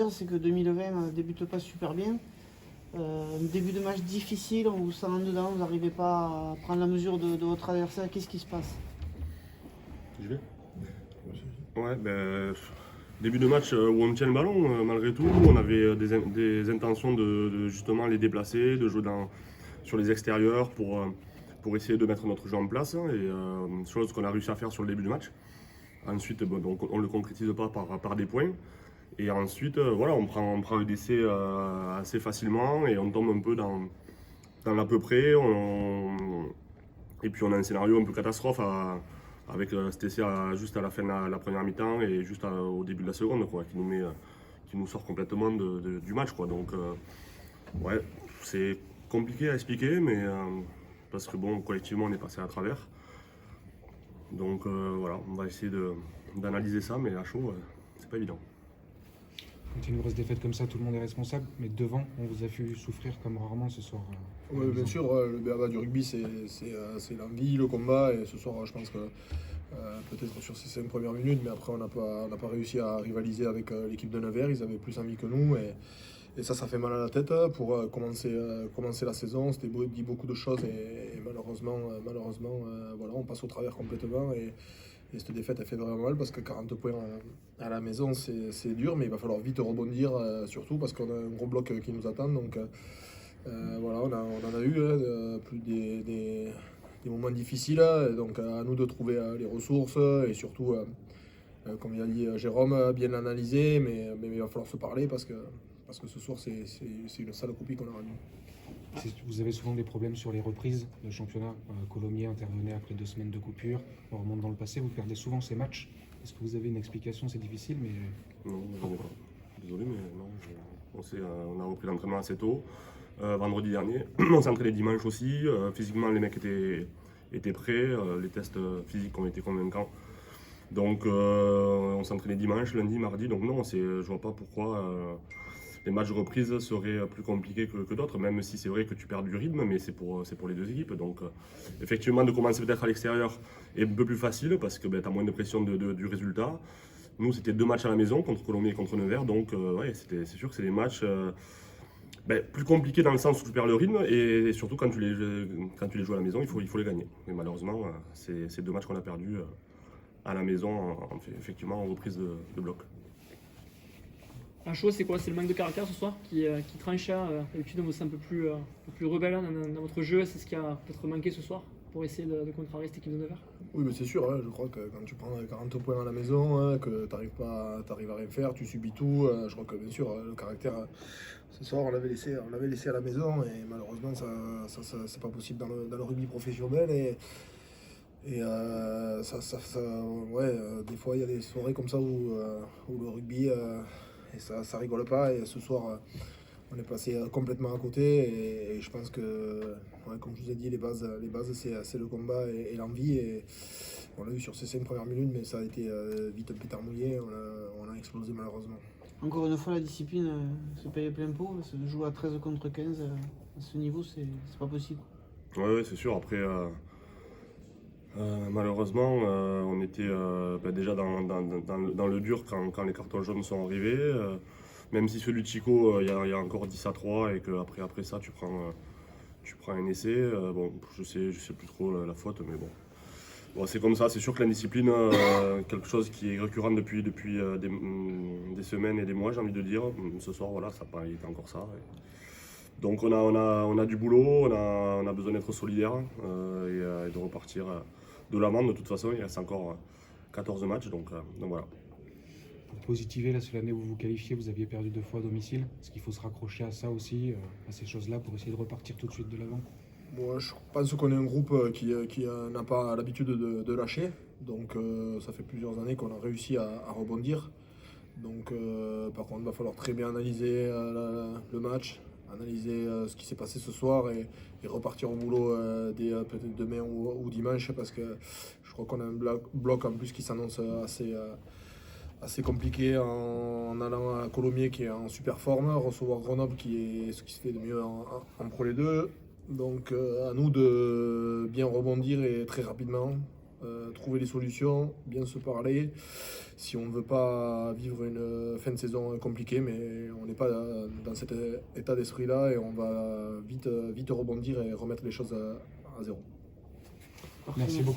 C'est que 2020 ne débute pas super bien. Un début de match difficile, on vous sent en dedans, vous n'arrivez pas à prendre la mesure de votre adversaire. Qu'est-ce qui se passe? J'y vais. Ouais, début de match où on tient le ballon, malgré tout. On avait des intentions de justement les déplacer, de jouer sur les extérieurs pour essayer de mettre notre jeu en place. Chose qu'on a réussi à faire sur le début du match. Ensuite, donc, on ne le concrétise pas par des points. Et ensuite, voilà, on prend le décès assez facilement et on tombe un peu dans l'à peu près. Et puis on a un scénario un peu catastrophe avec cet essai juste à la fin de la première mi-temps et juste au début de la seconde, quoi, qui nous sort complètement du match, quoi. Donc, ouais, c'est compliqué à expliquer, mais parce que bon, collectivement, on est passé à travers. Donc voilà, on va essayer d'analyser ça, mais à chaud, c'est pas évident. Quand il y a une grosse défaite comme ça, tout le monde est responsable, mais devant, on vous a fait souffrir comme rarement ce soir. Oui, bien sûr, le BABA du rugby, c'est l'envie, le combat, et ce soir, je pense que peut-être sur ces 5 premières minutes, mais après, on n'a pas réussi à rivaliser avec l'équipe de Nevers, ils avaient plus envie que nous, et ça fait mal à la tête pour commencer la saison. C'était dit beaucoup de choses, et malheureusement, voilà, on passe au travers complètement, et cette défaite, elle fait vraiment mal parce que 40 points à la maison, c'est dur, mais il va falloir vite rebondir, surtout parce qu'on a un gros bloc qui nous attend. Donc voilà, on en a eu plus des moments difficiles. Donc à nous de trouver les ressources et surtout, comme il a dit Jérôme, bien l'analyser. Mais il va falloir se parler parce que ce soir, c'est une sale copie qu'on a rendue. Vous avez souvent des problèmes sur les reprises. Le championnat, Colomiers intervenait après 2 semaines de coupure. On remonte dans le passé, vous perdez souvent ces matchs. Est-ce que vous avez une explication? C'est difficile, mais... Non, j'en ai pas. Désolé, mais non. On a repris l'entraînement assez tôt. Vendredi dernier, on s'est entraîné dimanche aussi. Physiquement, les mecs étaient prêts. Les tests physiques ont été convaincants. Donc, on s'est entraîné dimanche, lundi, mardi. Donc non, je vois pas pourquoi... les matchs de reprise seraient plus compliqués que d'autres, même si c'est vrai que tu perds du rythme, mais c'est pour les deux équipes. Donc, effectivement, de commencer peut-être à l'extérieur est un peu plus facile parce que tu as moins de pression du résultat. Nous, c'était 2 matchs à la maison contre Colomiers et contre Nevers, donc ouais, c'est sûr que c'est des matchs plus compliqués dans le sens où tu perds le rythme et surtout quand tu les joues à la maison, il faut les gagner. Mais malheureusement, c'est 2 matchs qu'on a perdus à la maison, effectivement, en reprise de bloc. À chaud, c'est quoi? C'est le manque de caractère ce soir qui tranche. D'habitude, on vous sent un peu plus rebelle dans votre jeu. C'est ce qui a peut-être manqué ce soir pour essayer de contrecarrer cette équipe de Nevers? Oui, mais c'est sûr, je crois que quand tu prends 40 points à la maison, que tu n'arrives à rien faire, tu subis tout. Je crois que bien sûr, le caractère, ce soir, on l'avait laissé à la maison, et malheureusement, ça c'est pas possible dans le rugby professionnel. Et ouais, des fois, il y a des soirées comme ça où le rugby, et ça rigole pas. Et ce soir, on est passé complètement à côté. Et je pense que, ouais, comme je vous ai dit, les bases c'est le combat et l'envie. Et on l'a eu sur ces 5 premières minutes, mais ça a été vite un pétard mouillé. On a explosé malheureusement. Encore une fois, la discipline se paye plein pot. Se jouer à 13 contre 15, à ce niveau, c'est pas possible. Ouais, c'est sûr. Après, malheureusement, on était déjà dans le dur quand les cartons jaunes sont arrivés. Même si celui de Chico, il y a encore 10-3 et qu'après ça, tu prends un essai. Bon, je sais plus trop la faute, mais bon. Bon, c'est comme ça. C'est sûr que la discipline, quelque chose qui est récurrent depuis des semaines et des mois, j'ai envie de dire. Ce soir, voilà, ça n'a pas été encore ça. Donc on a du boulot, on a besoin d'être solidaire et de repartir de l'avant. De toute façon, il reste encore 14 matchs, donc voilà. Pour positiver, là, sur l'année où vous vous qualifiez, vous aviez perdu 2 fois à domicile. Est-ce qu'il faut se raccrocher à ça aussi, à ces choses-là, pour essayer de repartir tout de suite de l'avant? Bon, je pense qu'on est un groupe qui n'a pas l'habitude de lâcher. Donc ça fait plusieurs années qu'on a réussi à rebondir. Donc par contre, il va falloir très bien analyser le match, analyser ce qui s'est passé ce soir et repartir au boulot dès peut-être demain ou dimanche, parce que je crois qu'on a un bloc en plus qui s'annonce assez compliqué en allant à Colomiers qui est en super forme, recevoir Grenoble qui est ce qui se fait de mieux en Pro les deux. Donc à nous de bien rebondir et très rapidement trouver les solutions, bien se parler, si on ne veut pas vivre une fin de saison compliquée, mais on n'est pas dans cet état d'esprit-là et on va vite rebondir et remettre les choses à zéro. Merci beaucoup.